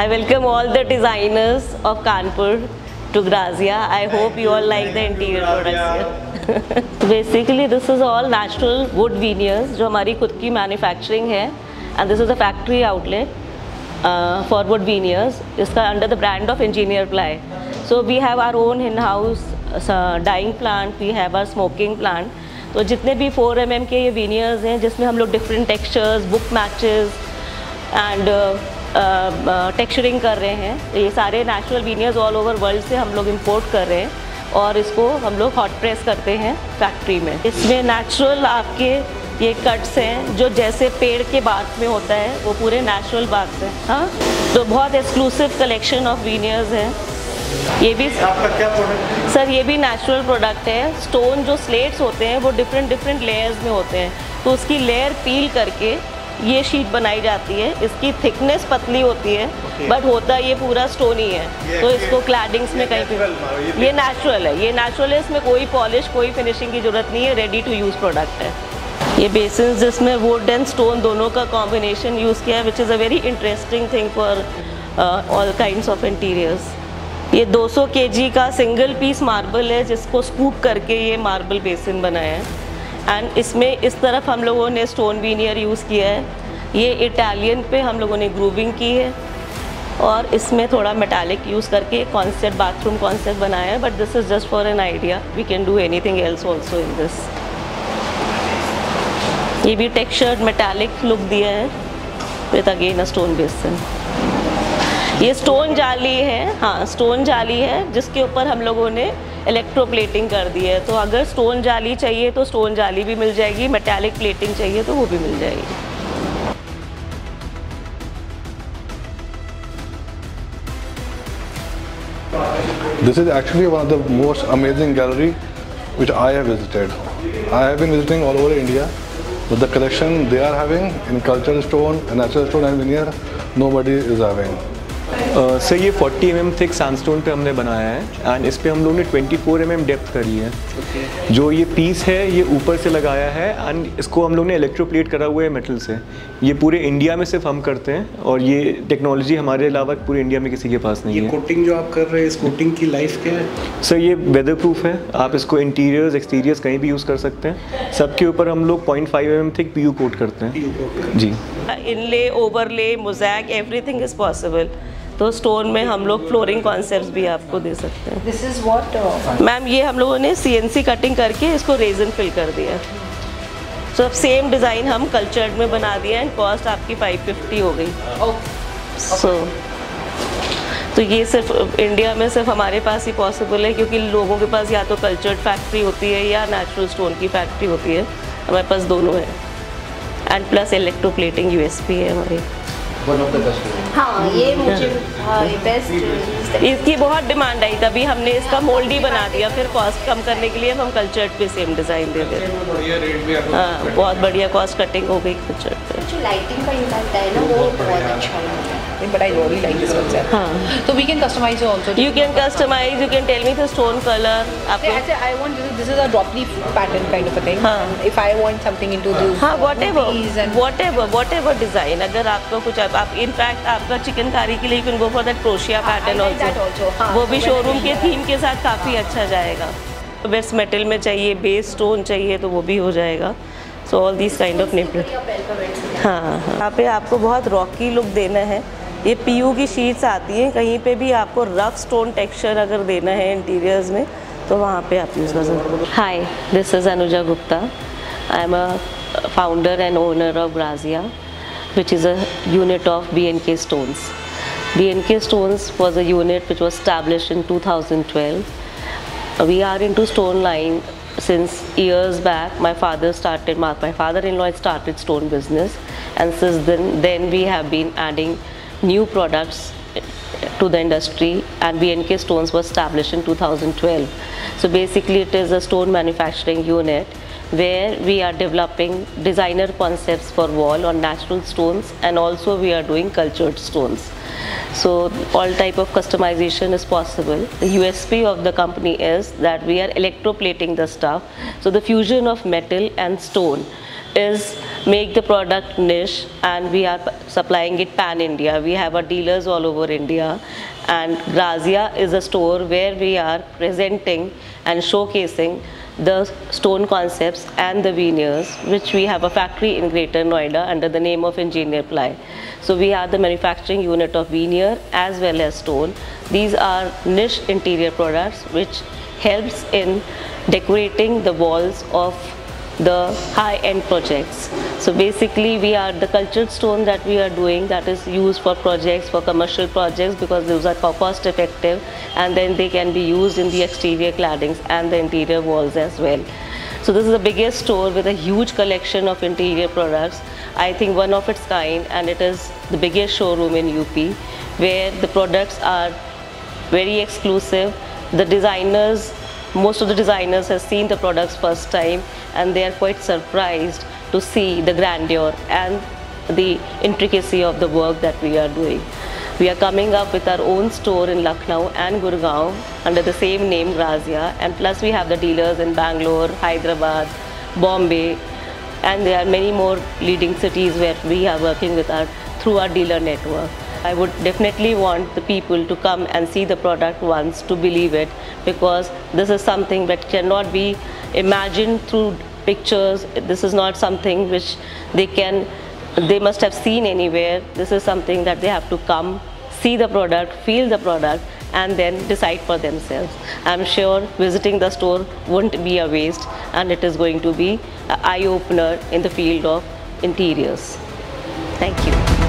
I welcome all the designers of Kanpur to Grazia. I hope you all like the interior products here. Basically, this is all natural wood veneers जो हमारी खुद की manufacturing है, and this is a factory outlet for wood veneers. इसका under the brand of Engineer Ply. So we have our own in-house dyeing plant, we have our smoking plant. तो जितने भी 4 mm के ये veneers हैं जिसमें हम लोग different textures, book matches and texturing कर रहे हैं, ये सारे नेचुरल वीनियर्स ऑल ओवर वर्ल्ड से हम लोग इंपोर्ट कर रहे हैं और इसको हम लोग हॉट प्रेस करते हैं फैक्ट्री में। इसमें नेचुरल आपके ये कट्स हैं जो जैसे पेड़ के बार्क में होता है वो पूरे नेचुरल बार्क हैं। हाँ, तो बहुत एक्सक्लूसिव कलेक्शन ऑफ वीनियर्स हैं। ये भी आपका क्या प्रोडक्ट? सर ये भी नेचुरल प्रोडक्ट है। स्टोन जो स्लेट्स होते हैं वो डिफरेंट लेयर्स में होते हैं, तो उसकी लेयर पील करके ये शीट बनाई जाती है। इसकी थिकनेस पतली होती है, बट होता ये पूरा स्टोन ही है। तो इसको क्लैडिंग्स में कहीं पे ये नेचुरल है, इसमें कोई पॉलिश कोई फिनिशिंग की जरूरत नहीं है, रेडी टू यूज़ प्रोडक्ट है। ये बेसिन जिसमें वुड एंड स्टोन दोनों का कॉम्बिनेशन यूज़ किया है, which is a very interesting thing for all kinds of interiors. ये 200 kg का सिंगल पीस मार्बल है जिसको स्कूप करके ये मार्बल बेसिन बनाया है। एंड इसमें इस तरफ हम लोगों ने स्टोन वीनियर यूज़ किया है। ये इटालियन पे हम लोगों ने ग्रूविंग की है और इसमें थोड़ा मेटालिक यूज़ करके कॉन्सेप्ट बाथरूम कॉन्सेप्ट बनाया है, but this is just for an idea, we can do anything else also in this. ये भी टेक्सचर्ड मेटालिक लुक दिया है with again a stone basin. ये स्टोन जाली है, हाँ स्टोन जाली है जिसके ऊपर हम लोगों ने इलेक्ट्रोप्लेटिंग कर दी है। तो अगर स्टोन जाली चाहिए तो स्टोन जाली भी मिल जाएगी, मेटालिक प्लेटिंग चाहिए तो वो भी मिल जाएगी। This is actually one of the most amazing gallery which I have visited. I have been visiting all over India, but the collection they are having in cultural stone, natural stone and veneer, nobody is having. Sir ये 40 mm thick sandstone पे हमने बनाया है and इस पे हम लोगों ने 24 mm डेप्थ करी है। जो ये पीस है ये ऊपर से लगाया है एंड इसको हम लोग ने इलेक्ट्रोप्लेट करा हुआ है मेटल से। ये पूरे इंडिया में सिर्फ हम करते हैं और ये टेक्नोलॉजी हमारे अलावा पूरे इंडिया में किसी के पास नहीं है। ये कोटिंग जो आप कर रहे हैं, इस कोटिंग की लाइफ क्या है? सर ये वेदर प्रूफ है, आप इसको इंटीरियर्स एक्सटीरियर्स कहीं भी यूज़ कर सकते हैं। सबके ऊपर हम लोग 0.5 mm थिक PU कोट करते हैं जी। Inlay, overlay, mosaic, everything is possible. तो स्टोन में हम लोग फ्लोरिंग कॉन्सेप्ट्स भी आपको दे सकते हैं। दिस इज व्हाट मैम, ये हम लोगों ने CNC कटिंग करके इसको रेजन फिल कर दिया। सो अब सेम डिज़ाइन हम कल्चर्ड में बना दिया एंड कॉस्ट आपकी 550 हो गई। तो ये सिर्फ इंडिया में सिर्फ हमारे पास ही पॉसिबल है, क्योंकि लोगों के पास या तो कल्चर्ड फैक्ट्री होती है या नेचुरल स्टोन की फैक्ट्री होती है। हमारे पास दोनों है एंड प्लस इलेक्ट्रोप्लेटिंग USP है हमारी। हाँ, ये मुझे बेस्ट इसकी बहुत डिमांड आई, तभी हमने इसका मोल्ड ही बना दिया। फिर कॉस्ट कम करने के लिए हम कल्चर्ड पे सेम डिज़ाइन दे देते हैं। हाँ, बहुत बढ़िया कॉस्ट कटिंग हो गई कल्चर्ड पे। जो लाइटिंग का इम्पैक्ट है ना वो बहुत अच्छा लगा है। But I really like this concept. हाँ, So we can customize also. you can customize, you can tell me the stone color। आपको I want this is a drop leaf pattern kind of a thing. हाँ. If I want something into this. हाँ, whatever design, अगर आपको कुछ आप in fact आपका चिकनकारी के लिए you can go for that crochet pattern also. हाँ, वो भी शोरूम के थीम के साथ काफ़ी अच्छा जाएगा। बेस्ट मेटल में चाहिए, बेस स्टोन चाहिए तो वो भी हो जाएगा। So all this kind of nipple. हाँ, यहाँ पे आपको बहुत रॉकी लुक देना है। ये PU की शीट्स आती हैं, कहीं पे भी आपको रफ स्टोन टेक्सचर अगर देना है इंटीरियर्स में तो वहाँ पे आप यूज़ कर सकते हैं। Hi, this is Anuja Gupta. I am a founder and owner of Grazia, which is a unit of B&K Stones. B&K Stones was a unit which was established in 2012. We are into stone line since years back. My father-in-law started stone business, and since then we have been adding new products to the industry, and B&K Stones was established in 2012. So basically it is a stone manufacturing unit where we are developing designer concepts for wall on natural stones, and also we are doing cultured stones. So all type of customization is possible. The USP of the company is that we are electroplating the stuff. So the fusion of metal and stone is make the product niche, and we are supplying it pan-India. We have our dealers all over India, and Grazia is a store where we are presenting and showcasing the stone concepts and the veneers, which we have a factory in Greater Noida under the name of Engineer Ply. So we are the manufacturing unit of veneer as well as stone. These are niche interior products which helps in decorating the walls of the high-end projects. So basically we are the cultured stone that we are doing, that is used for projects, for commercial projects, because those are cost effective, and then they can be used in the exterior claddings and the interior walls as well. So this is the biggest store with a huge collection of interior products. I think one of its kind, and it is the biggest showroom in UP, where the products are very exclusive. The designers, most of the designers have seen the products first time, and they are quite surprised to see the grandeur and the intricacy of the work that we are doing. We are coming up with our own store in Lucknow and Gurgaon under the same name, Grazia, and plus we have the dealers in Bangalore, Hyderabad, Bombay, and there are many more leading cities where we are working with through our dealer network. I would definitely want the people to come and see the product once to believe it, because this is something that cannot be imagined through pictures. This is not something which they must have seen anywhere. This is something that they have to come, see the product, feel the product, and then decide for themselves. I'm sure visiting the store won't be a waste, and it is going to be an eye-opener in the field of interiors. Thank you.